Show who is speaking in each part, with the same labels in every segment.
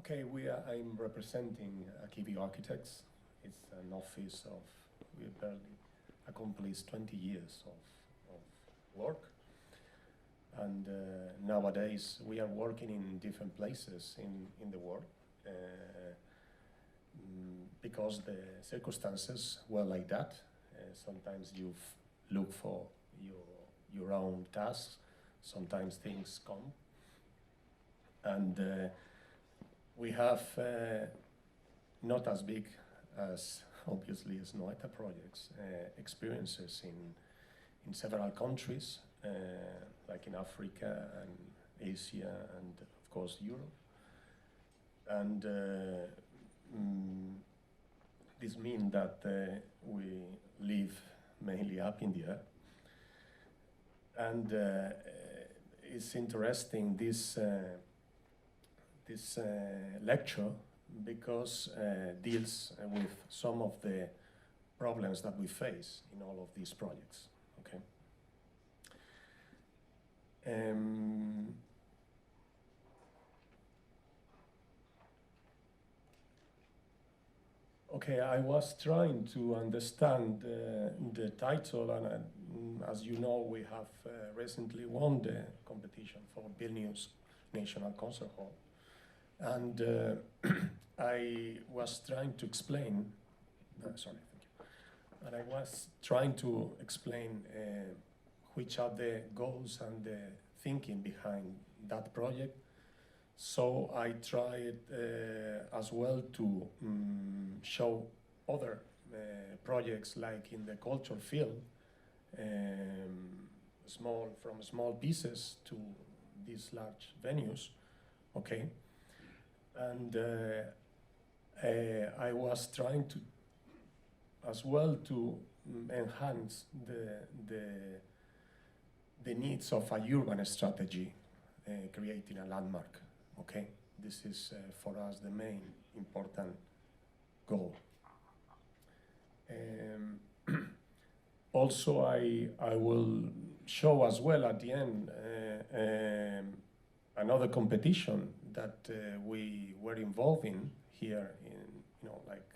Speaker 1: I'm representing Arquivio Architects. It's an office of, we barely accomplished 20 years of work. And nowadays we are working in different places in the world because the circumstances were like that. Sometimes you look for your own tasks, sometimes things come. And we have not as big as, obviously, as Noeta projects, experiences in several countries, like in Africa and Asia and, of course, Europe. And this means that we live mainly up in the earth. And it's interesting, this lecture, because deals with some of the problems that we face in all of these projects. Okay. Okay, I was trying to understand the title, and as you know, we have recently won the competition for Vilnius National Concert Hall. And I was trying to explain, sorry, thank you. And I was trying to explain which are the goals and the thinking behind that project. So I tried as well to show other projects, like in the culture field, from small pieces to these large venues, okay? And I was trying to, as well, to enhance the needs of a urban strategy, creating a landmark. Okay, this is for us the main important goal. Also, I will show as well at the end another competition that we were involved in here in, like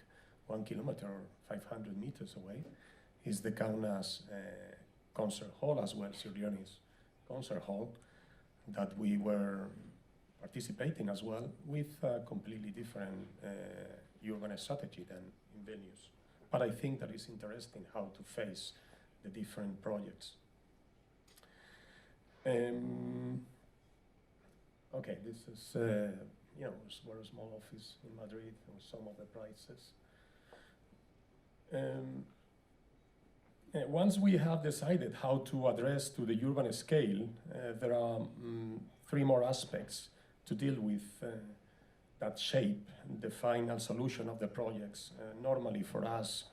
Speaker 1: 1 kilometer or 500 meters away, is the Kaunas concert hall as well, Sirionis concert hall, that we were participating as well with a completely different urban strategy than in Vilnius. But I think that it's interesting how to face the different projects. Okay, this is, a very small office in Madrid with some of the prices. Once we have decided how to address to the urban scale, there are 3 more aspects to deal with that shape the final solution of the projects. Normally for us,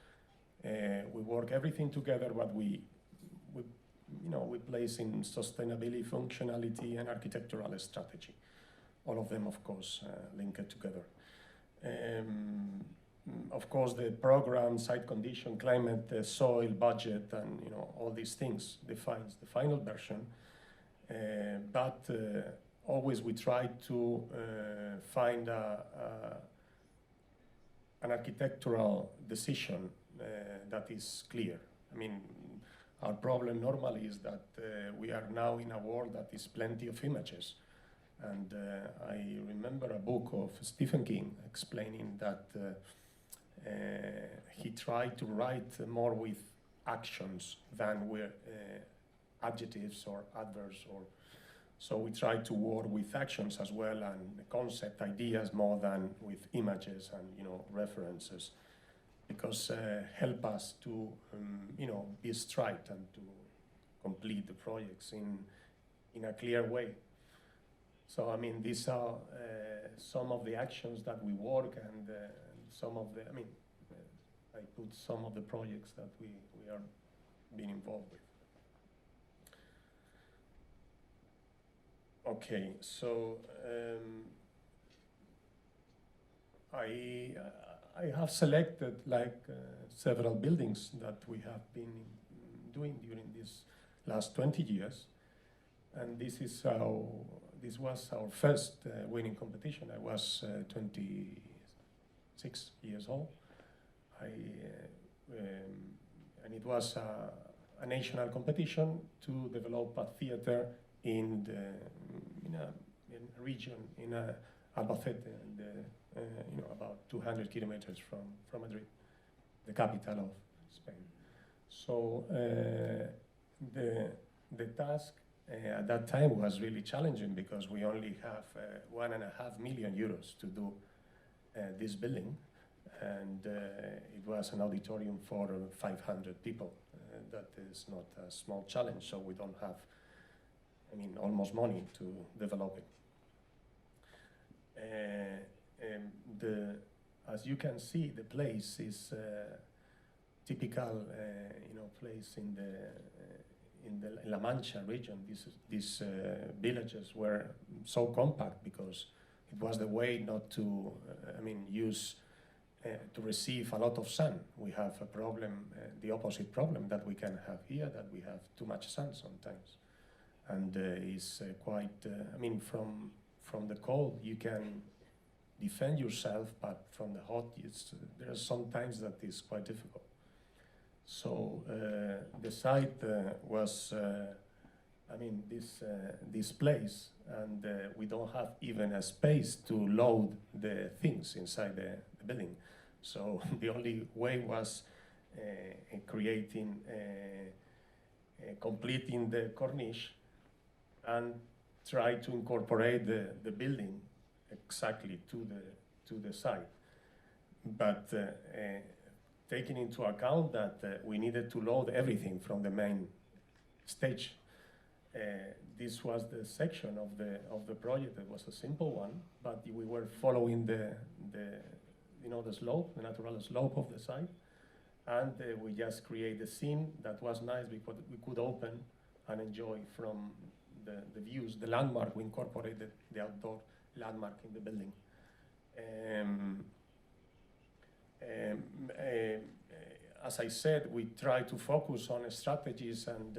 Speaker 1: we work everything together, but we place in sustainability, functionality, and architectural strategy. All of them, of course, linked together. Of course, the program, site condition, climate, soil, budget, and all these things defines the final version. But always we try to find an architectural decision that is clear. I mean, our problem normally is that we are now in a world that is plenty of images. And I remember a book of Stephen King explaining that he tried to write more with actions than with adjectives or adverbs. So we try to work with actions as well, and concept ideas more than with images and references, because help us to be straight and to complete the projects in a clear way. So I mean, these are some of the actions that we work, and some of the, I put some of the projects that we are being involved with. Okay, so I have selected several buildings that we have been doing during these last 20 years, and this this was our first winning competition. I was 26 years old. And it was a national competition to develop a theater in a region in Albacete, about 200 kilometers from Madrid, the capital of Spain. So the task at that time was really challenging because we only have 1.5 million euros to do this building, and it was an auditorium for 500 people. That is not a small challenge, so we don't have, almost money to develop it. As you can see, the place is typical, place in the La Mancha region. These villages were so compact because it was the way not to, to receive a lot of sun. We have a problem, the opposite problem that we can have here, that we have too much sun sometimes. And it's quite, from the cold you can defend yourself, but from the hot, there are some times that is quite difficult. So the site was, this place, and we don't have even a space to load the things inside the building. So the only way was completing the corniche and try to incorporate the building exactly to the site. But taking into account that we needed to load everything from the main stage, this was the section of the project. It was a simple one, but we were following the slope, the natural slope of the site, and we just create a scene that was nice because we could open and enjoy from the views, the landmark. We incorporated the outdoor landmark in the building. As I said, we try to focus on strategies and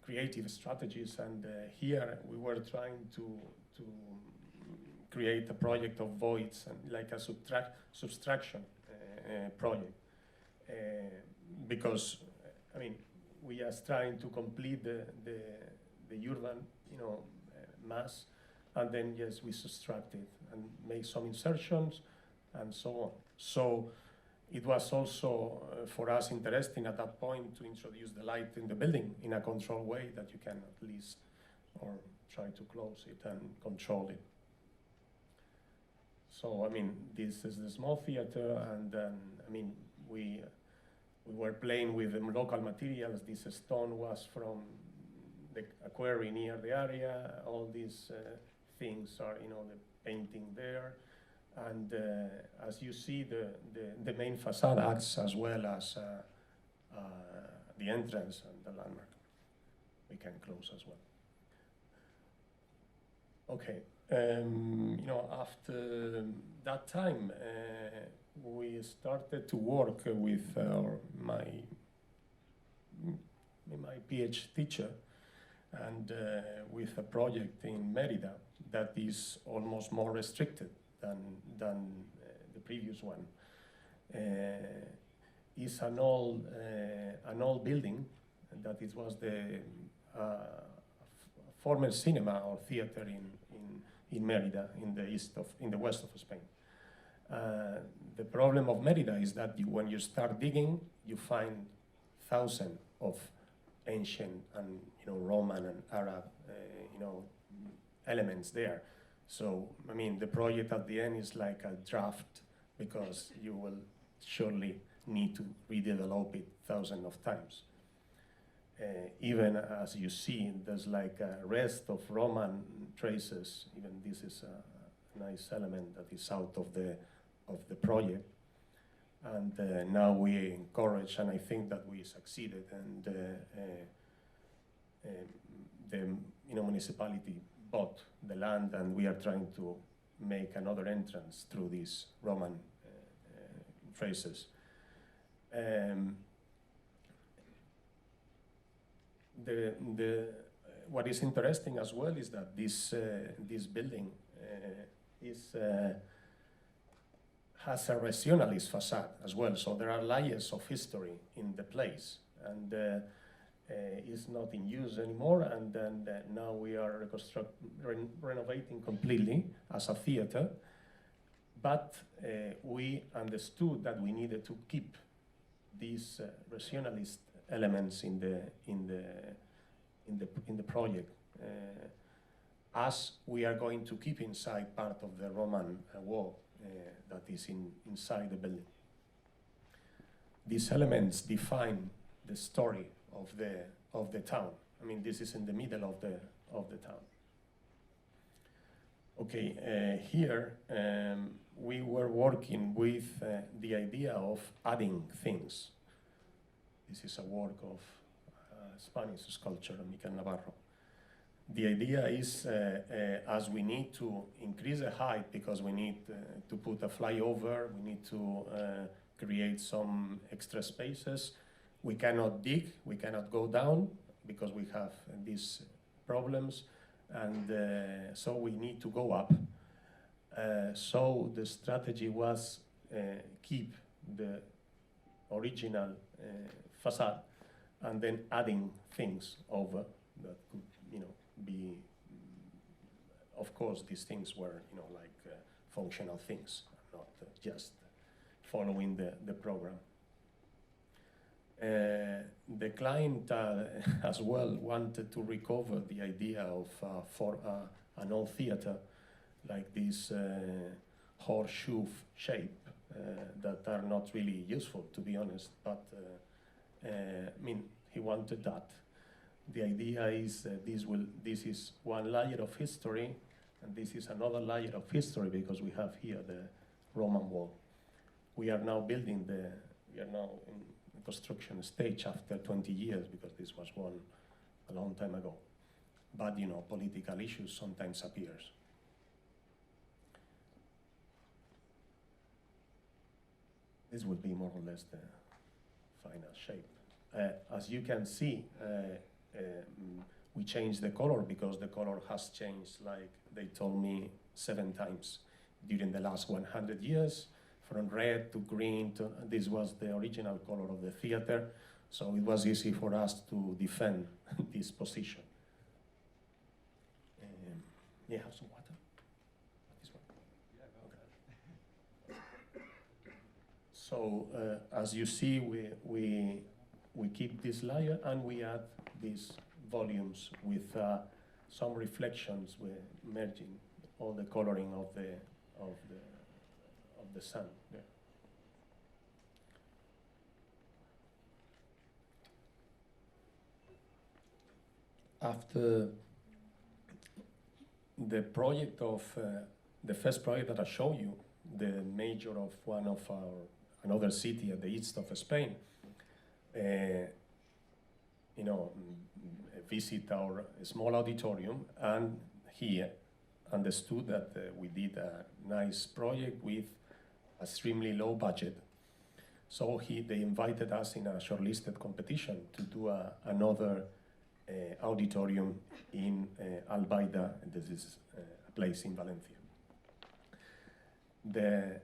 Speaker 1: creative strategies, and here we were trying to create a project of voids and like a subtraction project, because we are trying to complete the urban mass, and then yes, we subtract it and make some insertions and so on. So it was also for us interesting at that point to introduce the light in the building in a controlled way that you can at least or try to close it and control it. So this is the small theater, and then we were playing with the local materials. This stone was from the quarry near the area. All these things are, the painting there. And as you see, the main facade acts as well as the entrance and the landmark. We can close as well. Okay, after that time, we started to work with my PhD teacher, and with a project in Mérida that is almost more restricted than the previous one. It's an old building that it was the former cinema or theater in Mérida, in the west of Spain. The problem of Mérida is that when you start digging, you find thousands of ancient and Roman and Arab elements there. So the project at the end is like a draft, because you will surely need to redevelop it thousands of times. Even as you see, there's like a rest of Roman traces. Even this is a nice element that is out of the project. And now we encourage, and I think that we succeeded, and the municipality bought the land, and we are trying to make another entrance through these Roman traces. what is interesting as well is that this building has a rationalist facade as well. So there are layers of history in the place, and it's not in use anymore. And then now we are renovating completely as a theater. But we understood that we needed to keep these rationalist elements in the project, as we are going to keep inside part of the Roman wall that is inside the building. These elements define the story of the town. I mean, this is in the middle of the town. Okay, here we were working with the idea of adding things. This is a work of Spanish sculptor, Miquel Navarro. The idea is, as we need to increase the height because we need to put a flyover, we need to create some extra spaces. We cannot dig, we cannot go down because we have these problems, and so we need to go up. So the strategy was keep the original facade and then adding things over that could, be, of course, these things were, like functional things, not just following the program. The client as well wanted to recover the idea of for an old theater, like this horseshoe shape that are not really useful, to be honest, but I mean, he wanted that. The idea is this is one layer of history, and this is another layer of history because we have here the Roman wall. We are now building we are now in the construction stage after 20 years because this was one a long time ago. But political issues sometimes appears. This will be more or less the final shape. As you can see, we changed the color because the color has changed, like they told me, 7 times during the last 100 years, from red to green to, this was the original color of the theater, so it was easy for us to defend this position. Yeah, have some water? This one? Yeah, okay. So as you see, we keep this layer and we add these volumes with some reflections. We're merging all the coloring of the sun. Yeah. After the project of the first project that I showed you, the major of one of another city at the east of Spain, visit our small auditorium, and he understood that we did a nice project with extremely low budget. So they invited us in a shortlisted competition to do another auditorium in Albaida. This is a place in Valencia. The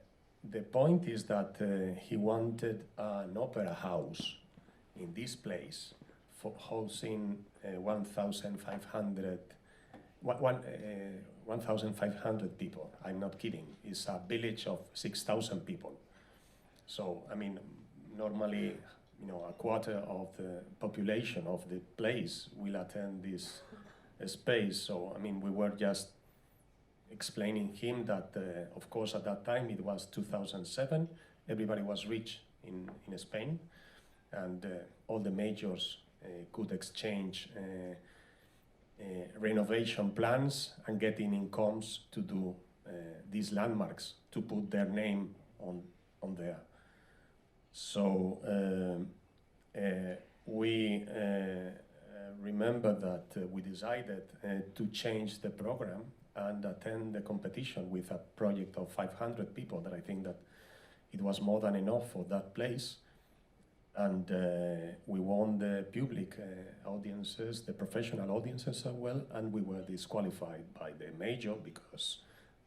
Speaker 1: point is that he wanted an opera house in this place for housing 1,500 people. I'm not kidding. It's a village of 6,000 people. So, I mean, normally, a quarter of the population of the place will attend this space. So, I mean, we were just explaining him that, of course, at that time, it was 2007. Everybody was rich in Spain, and all the majors could exchange renovation plans and getting incomes to do these landmarks, to put their name on there. So we remember that we decided to change the program and attend the competition with a project of 500 people, that I think that it was more than enough for that place. And we won the public audiences, the professional audiences as well, and we were disqualified by the major because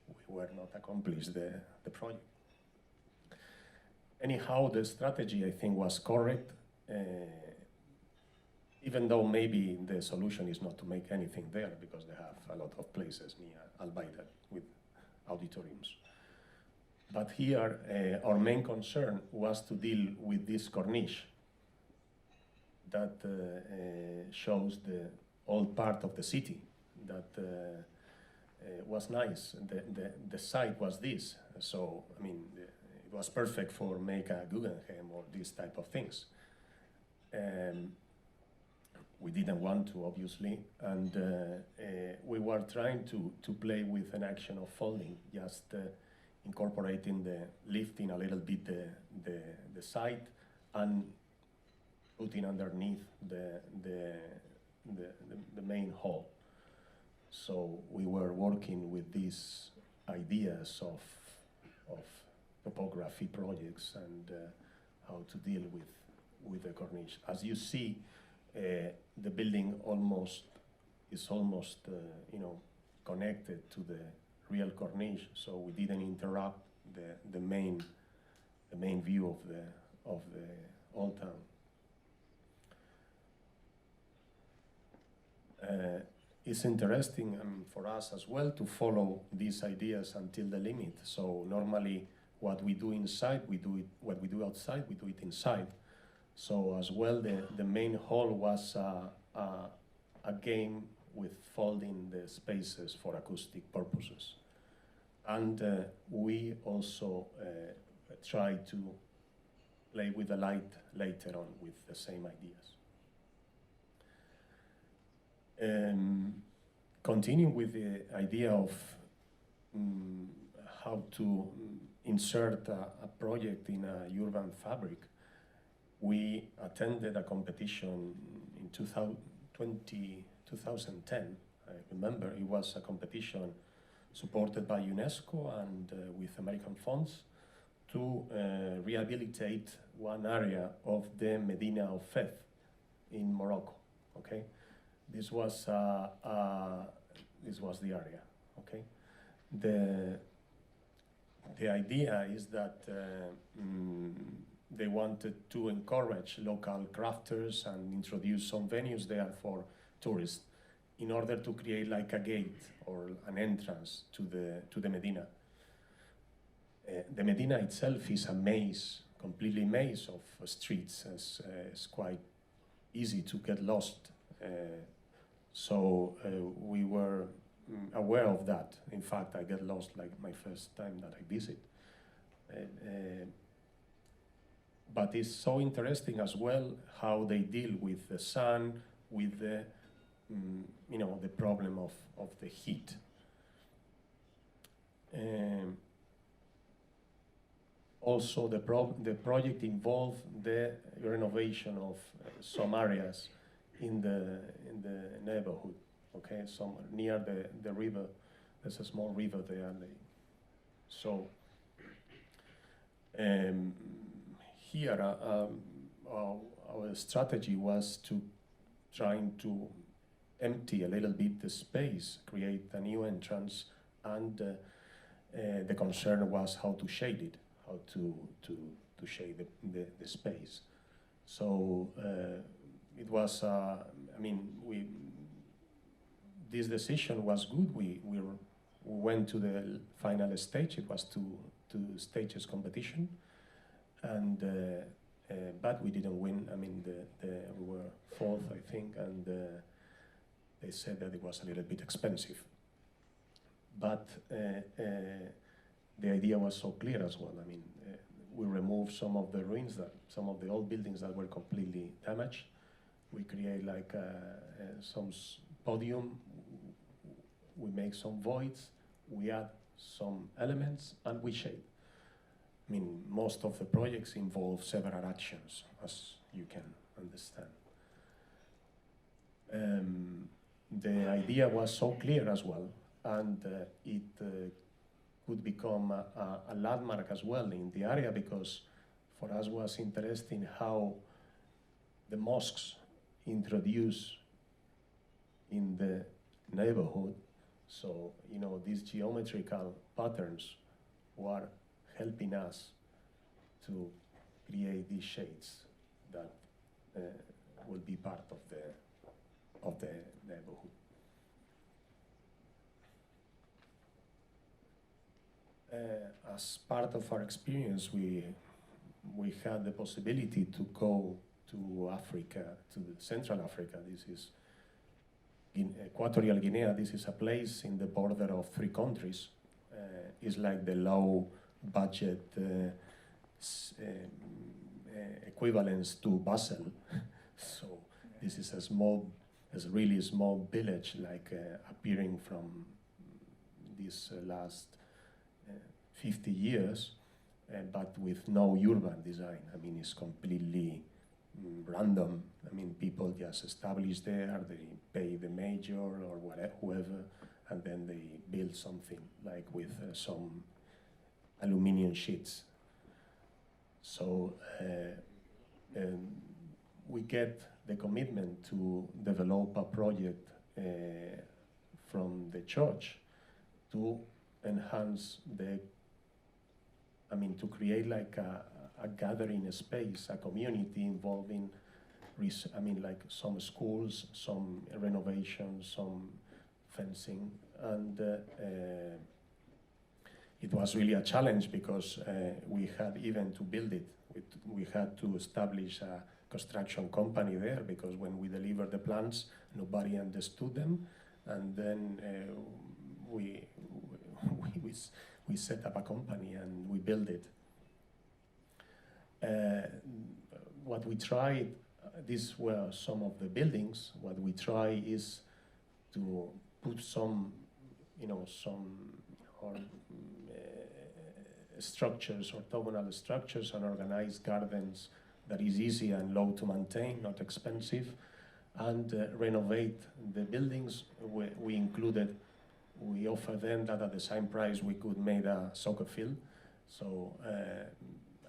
Speaker 1: we were not accomplished the project. Anyhow, the strategy, I think, was correct, even though maybe the solution is not to make anything there because they have a lot of places near Albaida with auditoriums. But here, our main concern was to deal with this corniche that shows the old part of the city that was nice. The site was this, so I mean, it was perfect for make a Guggenheim or these type of things. We didn't want to, obviously, and we were trying to play with an action of folding, just incorporating lifting a little bit the site and putting underneath the main hall. So we were working with these ideas of topography projects and how to deal with the corniche. As you see, the building is almost connected to the real corniche, so we didn't interrupt the main view of the old town. It's interesting for us as well to follow these ideas until the limit. So normally, what we do inside, what we do outside, we do it inside. So as well, the main hall was a game with folding the spaces for acoustic purposes. And we also try to play with the light later on with the same ideas. Continuing with the idea of how to insert a project in a urban fabric, we attended a competition in 2010. I remember it was a competition supported by UNESCO and with American funds to rehabilitate one area of the Medina of Fez in Morocco. Okay, this was the area. Okay, the idea is that they wanted to encourage local crafters and introduce some venues there for tourists in order to create like a gate or an entrance to the Medina. The Medina itself is a maze, completely maze of streets. It's quite easy to get lost. So we were aware of that. In fact, I get lost like my first time that I visit. But it's so interesting as well how they deal with the sun, with the the problem of the heat. Also, the project involved the renovation of some areas in the neighborhood. Okay, some near the river. There's a small river there. So here our strategy was to trying to empty a little bit the space, create a new entrance, and the concern was how to shade it, how to shade the space. So it was, this decision was good. We went to the final stage. It was two stages competition, and but we didn't win. I mean, we were fourth, I think, and they said that it was a little bit expensive. But the idea was so clear as well. I mean, we removed some of the ruins, some of the old buildings that were completely damaged. We create like some podium. We make some voids. We add some elements, and we shade. I mean, most of the projects involve several actions, as you can understand. The idea was so clear as well, and it could become a landmark as well in the area, because for us was interesting how the mosques introduced in the neighborhood. So, these geometrical patterns were helping us to create these shades that will be part of the neighborhood. As part of our experience, we had the possibility to go to Africa, to Central Africa. This is in Equatorial Guinea. This is a place in the border of 3 countries. It's like the low budget equivalence to Basel. So this is a really small village, like appearing from these last 50 years, but with no urban design. I mean, it's completely random. I mean, people just establish there, they pay the major or whoever, and then they build something like with some aluminum sheets. So we get the commitment to develop a project from the church to enhance to create like a gathering space, a community involving, like some schools, some renovations, some fencing, and it was really a challenge because we had even to build it. We had to establish a construction company there because when we delivered the plans, nobody understood them, and then we set up a company and we built it. What we tried, these were some of the buildings. What we try is to put some structures, orthogonal structures, and organized gardens that is easy and low to maintain, not expensive, and renovate the buildings. We offer them that at the same price we could make a soccer field, so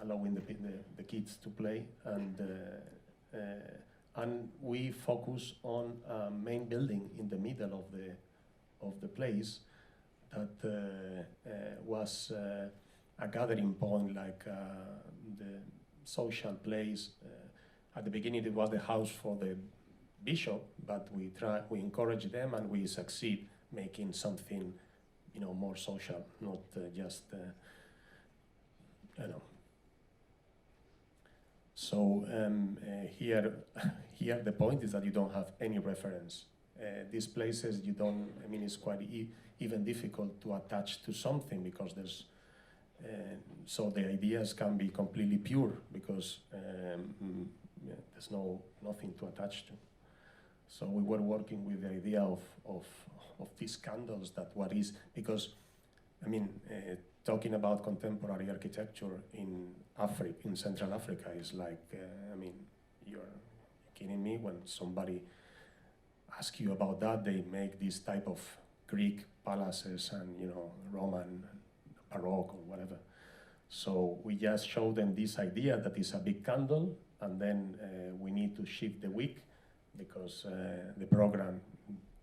Speaker 1: allowing the kids to play, and we focus on a main building in the middle of the place that was a gathering point, like the social place. At the beginning it was the house for the bishop, but we encourage them and we succeed making something more social, not just So here the point is that you don't have any reference. These places you don't, it's quite even difficult to attach to something because there's, so the ideas can be completely pure because there's nothing to attach to. So we were working with the idea of these candles, that what is, because talking about contemporary architecture in Africa, in Central Africa, is like, you're kidding me. When somebody asks you about that, they make this type of Greek palaces and Roman, Baroque or whatever. So we just show them this idea that is a big candle, and then we need to shift the wick because the program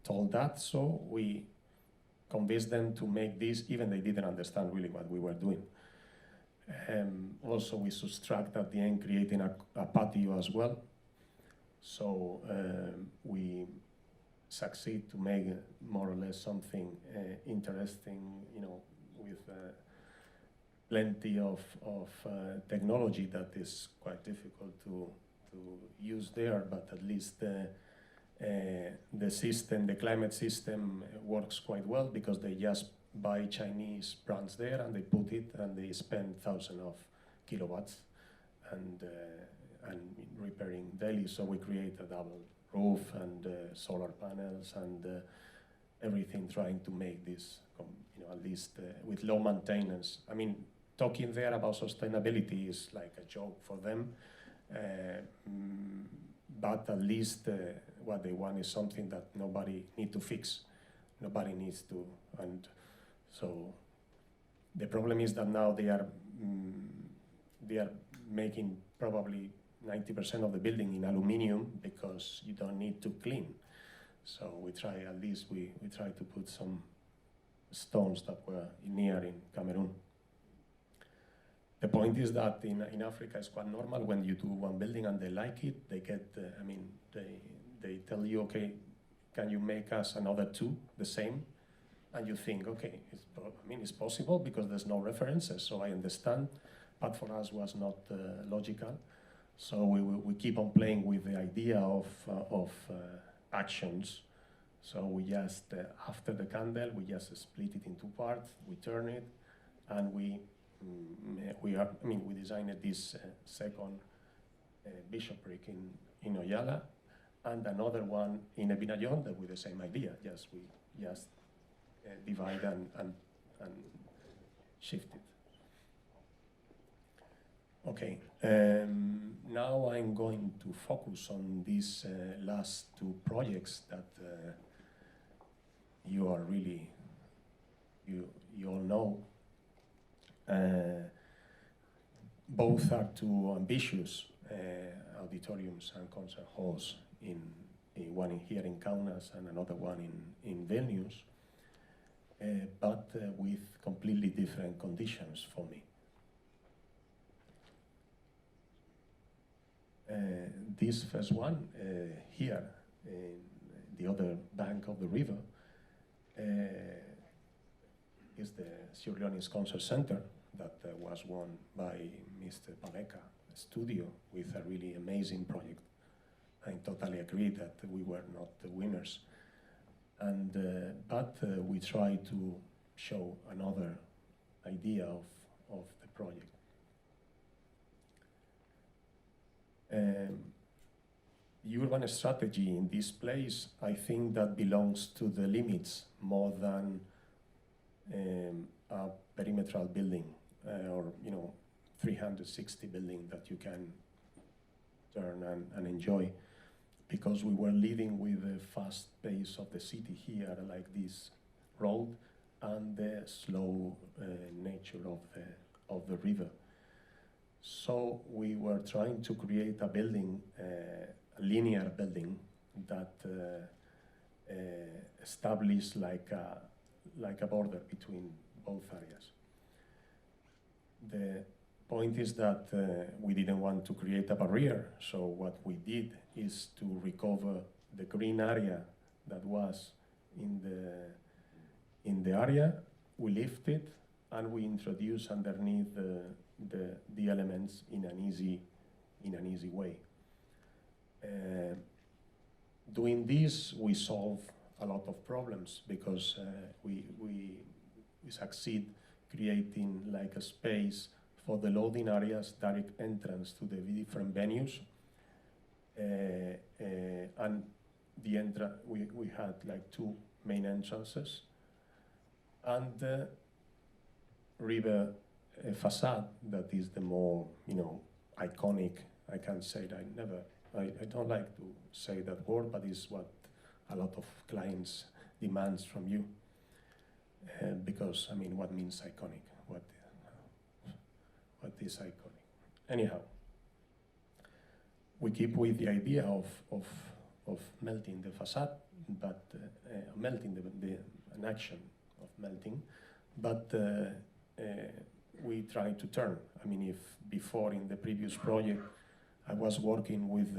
Speaker 1: told that. So we convinced them to make this, even they didn't understand really what we were doing. Also, we subtract at the end, creating a patio as well. So we succeed to make more or less something interesting, with plenty of technology that is quite difficult to use there, but at least the system, the climate system works quite well because they just buy Chinese brands there and they put it and they spend thousands of kilowatts and repairing daily. So we create a double roof and solar panels and everything, trying to make this, at least with low maintenance. Talking there about sustainability is like a joke for them, but at least what they want is something that nobody needs to fix. Nobody needs to, and so the problem is that now they are making probably 90% of the building in aluminium because you don't need to clean. So we try, at least we try to put some stones that were near in Cameroon. The point is that in Africa it's quite normal when you do one building and they like it, they get, they tell you, okay, can you make us another two, the same? And you think, okay, it's possible because there's no references, so I understand, but for us was not logical. So we keep on playing with the idea of actions. So we just, after the candle, we just split it in two parts, we turn it, and we designed this second bishopric in Oyala, and another one in Ebinajonde with the same idea. We just divide and shift it. Okay, now I'm going to focus on these last two projects that you are really, you all know. Both are two ambitious auditoriums and concert halls, one here in Kaunas and another one in Vilnius, but with completely different conditions for me. This first one here, in the other bank of the river, is the Sierra Concert Center that was won by Mr. Paveka Studio with a really amazing project. I totally agree that we were not the winners, and but we try to show another idea of the project. Urban strategy in this place, I think that belongs to the limits more than a perimeter building or 360 building that you can turn and enjoy, because we were living with the fast pace of the city here, like this road, and the slow nature of the river. So we were trying to create a building, a linear building that established like a border between both areas. The point is that we didn't want to create a barrier, so what we did is to recover the green area that was in the area. We lift it and we introduce underneath the elements in an easy way. Doing this, we solve a lot of problems because we succeed creating like a space for the loading areas, direct entrance to the different venues, and we had like two main entrances, and the river facade that is the more iconic. I can say that I don't like to say that word, but it's what a lot of clients demands from you. Because what means iconic? What is iconic? Anyhow, we keep with the idea of melting the facade, but melting an action of melting, but we try to turn. If before in the previous project I was working with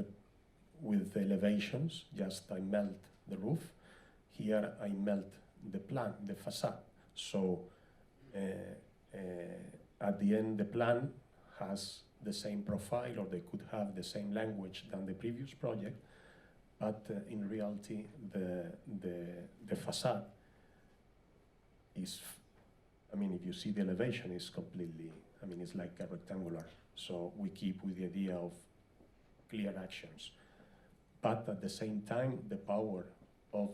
Speaker 1: the elevations, just I melt the roof. Here I melt the facade. So at the end, the plan has the same profile, or they could have the same language than the previous project, but in reality, the facade is, if you see the elevation, is completely, it's like a rectangular. So we keep with the idea of clear actions. But at the same time, the power of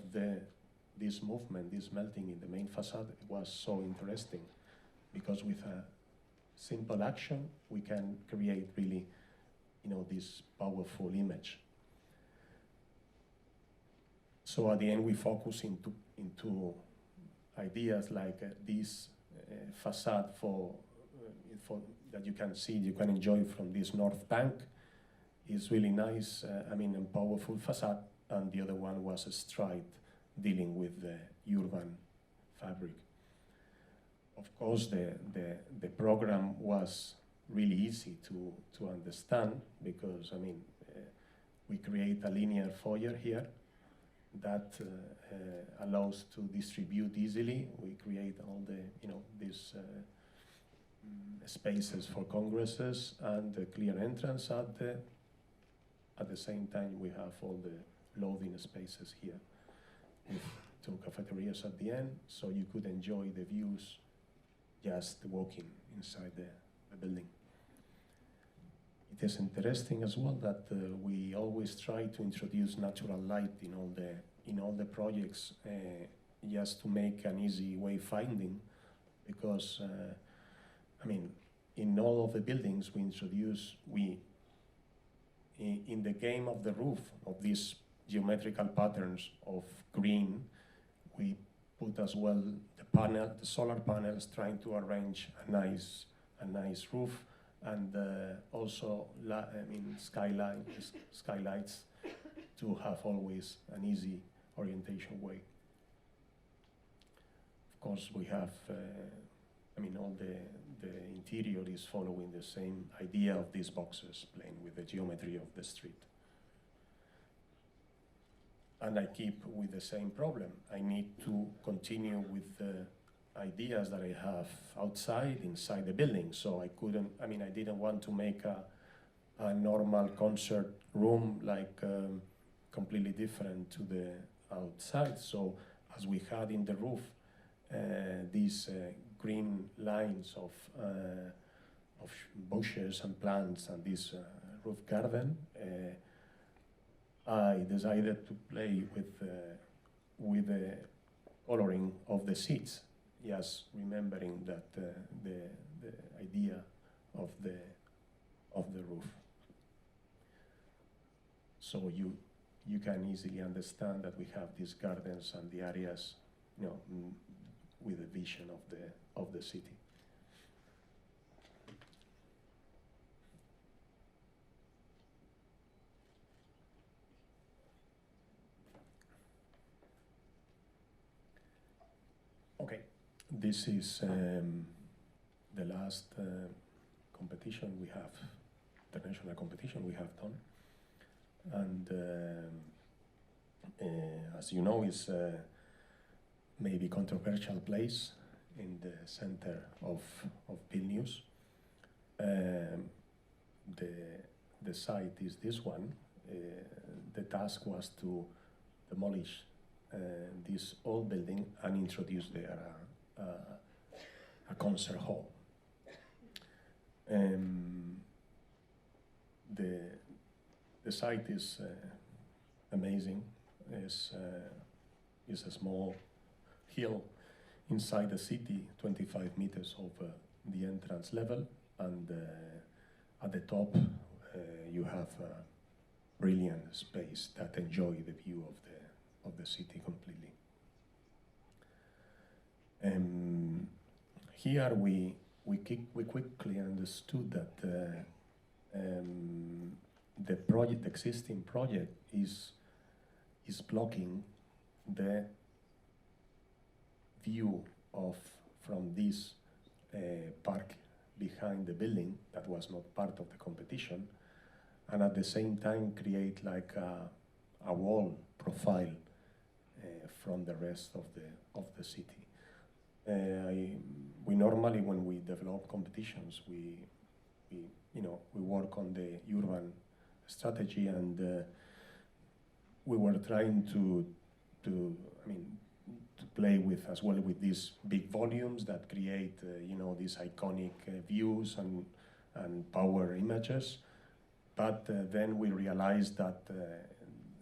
Speaker 1: this movement, this melting in the main facade was so interesting, because with a simple action, we can create really, this powerful image. So at the end, we focus into ideas like this facade for that you can see, you can enjoy from this north bank. is really nice, and powerful facade, and the other one was a stride dealing with the urban fabric. Of course, the program was really easy to understand because, we create a linear foyer here that allows to distribute easily. We create all the, these spaces for congresses and a clear entrance at the same time we have all the loading spaces here with 2 cafeterias at the end, so you could enjoy the views just walking inside the building. It is interesting as well that we always try to introduce natural light in all the projects, just to make an easy wayfinding, because in all of the buildings in the game of the roof of these geometrical patterns of green, we put as well the solar panels, trying to arrange a nice roof, and also skylights to have always an easy orientation way. Of course, we have all the interior is following the same idea of these boxes, playing with the geometry of the street. And I keep with the same problem. I need to continue with the ideas that I have inside the building. So I didn't want to make a normal concert room like completely different to the outside. So as we had in the roof, these green lines of bushes and plants and this roof garden, I decided to play with the coloring of the seats, just remembering that the idea of the roof. So you can easily understand that we have these gardens and the areas, with the vision of the city. Okay, this is the last competition we have, international competition we have done, and as you know, it's maybe controversial place in the center of Vilnius. The site is this one. The task was to demolish this old building and introduce there a concert hall. The site is amazing. It's a small hill inside the city, 25 meters over the entrance level, and at the top you have a brilliant space that enjoy the view of the city completely. Here we quickly understood that the existing project is blocking the view from this park behind the building that was not part of the competition, and at the same time create like a wall profile from the rest of the city. We normally, when we develop competitions, we work on the urban strategy, and we were trying to play with as well with these big volumes that create these iconic views and power images. But then we realized that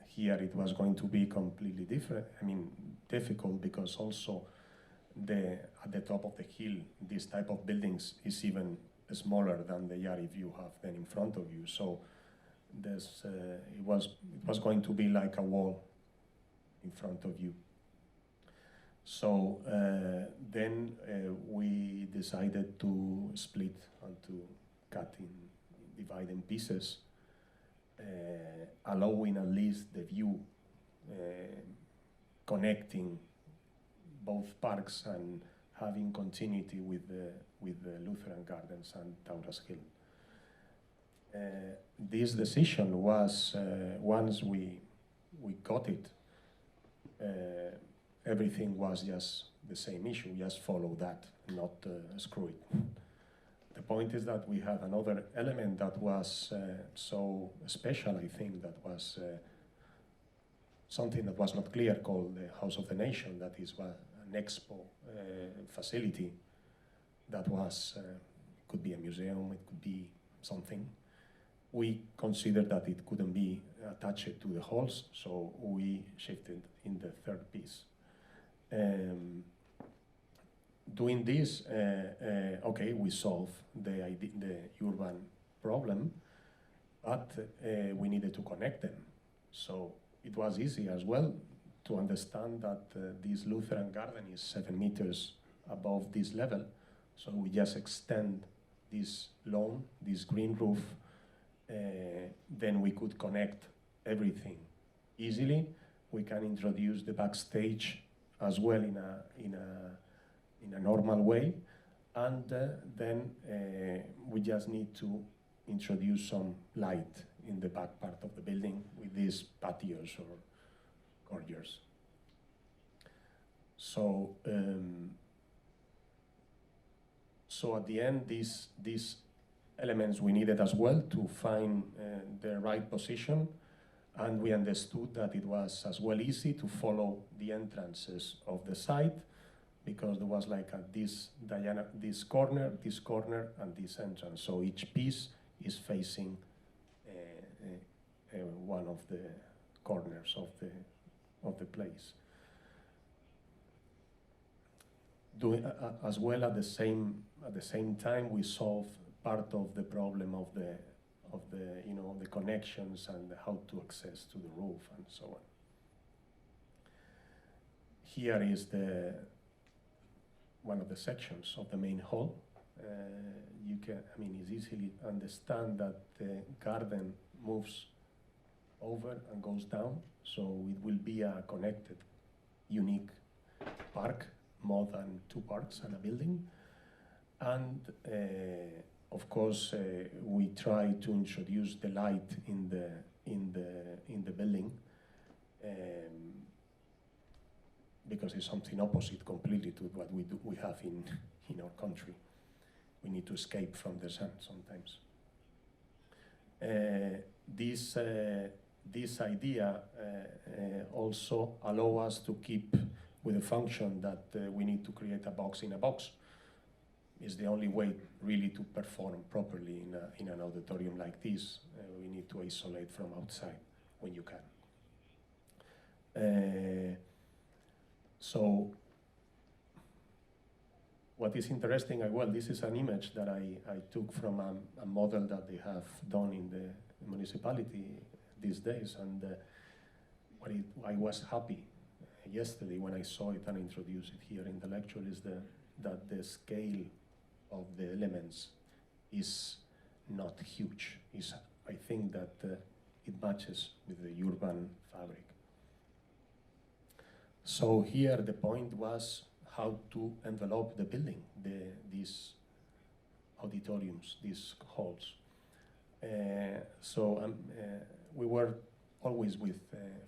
Speaker 1: here it was going to be completely different. Difficult, because also at the top of the hill, this type of buildings is even smaller than the yard if you have them in front of you. So it was going to be like a wall in front of you. So then we decided to split and to divide in pieces allowing at least the view, connecting both parks and having continuity with the Lutheran Gardens and Taurus Hill. This decision was, once we got it, everything was just the same issue, just follow that, not screw it. The point is that we had another element that was so special, I think, that was something that was not clear, called the House of the Nation, that is an expo facility that was, could be a museum, it could be something. We considered that it couldn't be attached to the halls, so we shifted in the third piece. Doing this, okay, we solved the urban problem, but we needed to connect them. So it was easy as well to understand that this Lutheran garden is 7 meters above this level. So we just extend this lawn, this green roof, then we could connect everything easily. We can introduce the backstage as well in a normal way, and then we just need to introduce some light in the back part of the building with these patios or courtyards. So, so at the end, these elements we needed as well to find the right position, and we understood that it was as well easy to follow the entrances of the site, because there was like this corner, and this entrance. So each piece is facing one of the corners of the place. As well, at the same time, we solve part of the problem of the the connections and how to access to the roof and so on. Here is one of the sections of the main hall. You can, it's easily understand that the garden moves over and goes down, so it will be a connected, unique park, more than 2 parks and a building. And of course, we try to introduce the light in the building, because it's something opposite completely to what we have in our country. We need to escape from the sun sometimes. This idea also allow us to keep with the function that we need to create a box in a box. Is the only way really to perform properly in an auditorium like this. We need to isolate from outside when you can. So what is interesting, well, this is an image that I took from a model that they have done in the municipality these days, and I was happy yesterday when I saw it and introduced it here in the lecture, is that the scale of the elements is not huge. I think that it matches with the urban fabric. So here the point was how to envelop the building, these auditoriums, these halls. So we were always with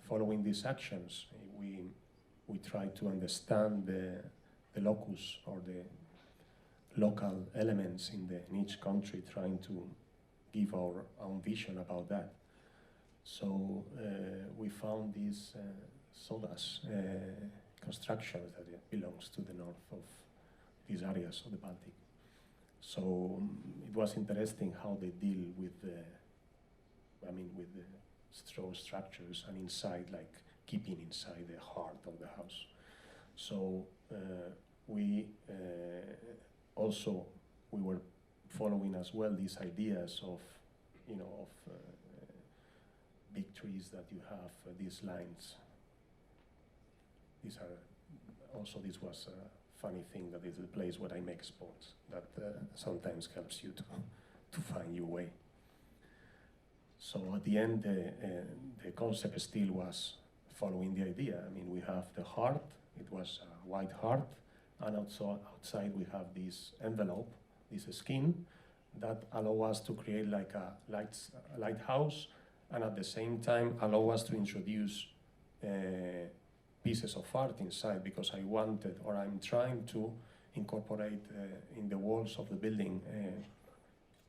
Speaker 1: following these actions. We try to understand the locus or the local elements in each country, trying to give our own vision about that. So we found these sodas constructions that belongs to the north of these areas of the Baltic. So it was interesting how they deal with the straw structures, and inside, like keeping inside the heart of the house. So we were following as well these ideas of big trees that you have, these lines. This was a funny thing, that is the place where I make sports, that sometimes helps you to find your way. So at the end, the concept still was following the idea. I mean, we have the heart, it was a white heart, and also outside we have this envelope, this skin, that allow us to create like a lighthouse, and at the same time allow us to introduce pieces of art inside, because I wanted, or I'm trying to incorporate in the walls of the building,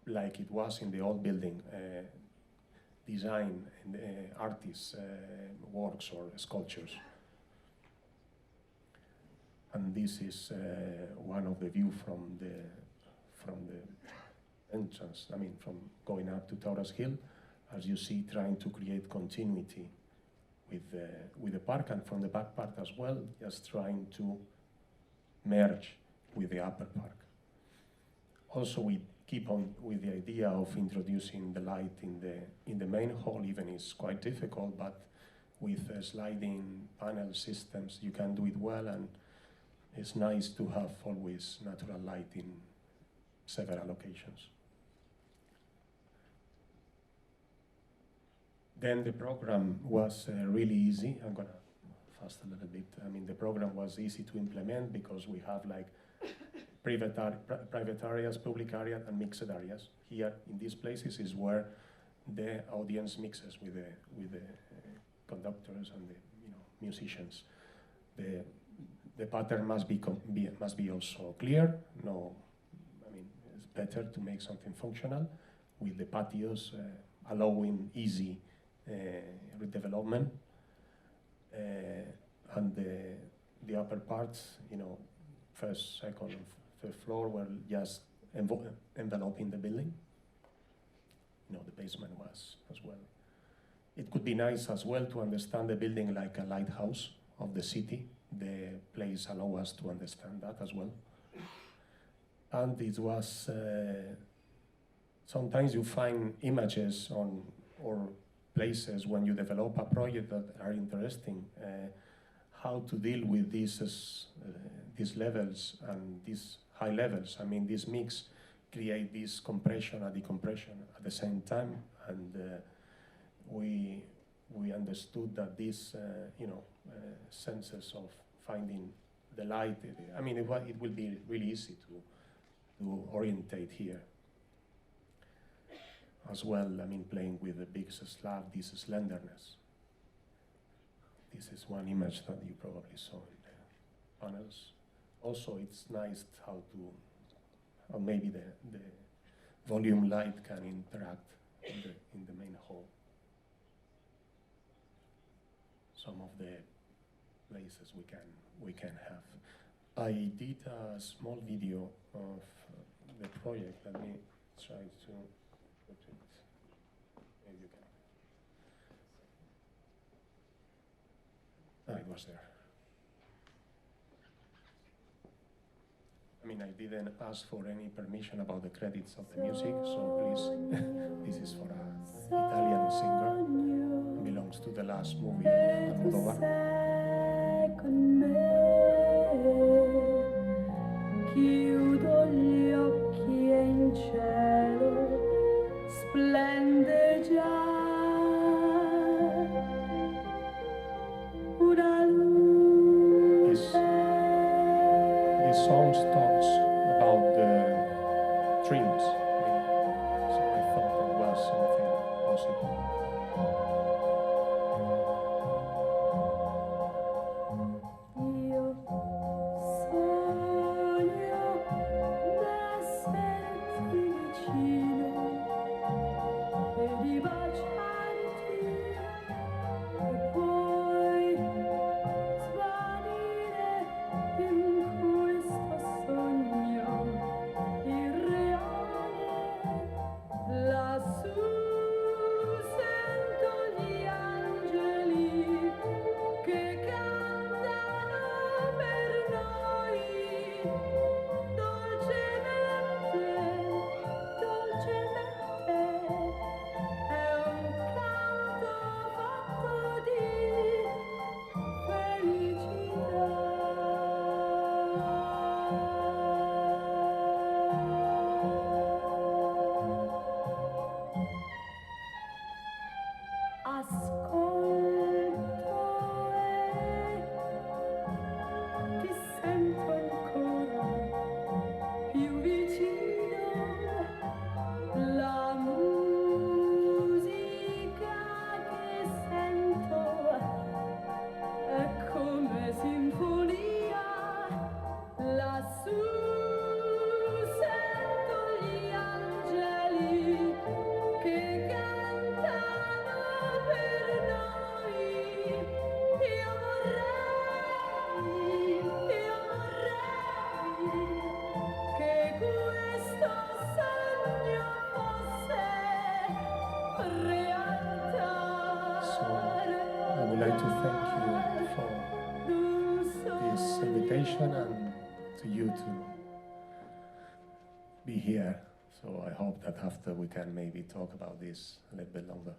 Speaker 1: like it was in the old building, design and artists' works or sculptures. And this is one of the view from the entrance. I mean, from going up to Taurus Hill, as you see, trying to create continuity with the park, and from the back part as well, just trying to merge with the upper park. Also, we keep on with the idea of introducing the light in the main hall. Even is quite difficult, but with sliding panel systems, you can do it well, and it's nice to have always natural light in several locations. Then the program was really easy. I'm gonna fast a little bit. I mean, the program was easy to implement because we have like private areas, public areas, and mixed areas. Here in these places is where the audience mixes with the conductors and the musicians. The pattern must be also clear. No, I mean, it's better to make something functional with the patios allowing easy redevelopment, and the upper parts, first, second, third floor were just enveloping the building. The basement was as well. It could be nice as well to understand the building like a lighthouse of the city. The place allow us to understand that as well. And it was, sometimes you find images or places when you develop a project that are interesting, how to deal with these levels and these high levels. I mean, this mix create this compression and decompression at the same time, and we understood that these senses of finding the light, I mean, it will be really easy to orientate here as well. I mean, playing with the big slab, this slenderness. This is one image that you probably saw in the panels. Also, it's nice how or maybe the volume light can interact in the main hall. Some of the places we can have. I did a small video of the project. Let me try to put it. Maybe you can. It was there. I mean, I didn't ask for any permission about the credits of the music, so please, this is for an Italian singer. It belongs to the last movie of Almodovar.
Speaker 2: Chiudo gli occhi e in cielo splende già una luce.
Speaker 1: This song talks about the dreams, so I thought it was something positive.
Speaker 2: Io sogno d'esserti vicino e di baciarti e poi svanire in questo sogno irreale lassù
Speaker 1: would like to thank you for this invitation and to you to be here. So I hope that after we can maybe talk about this a little bit longer.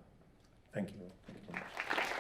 Speaker 1: Thank you. Thank you very much.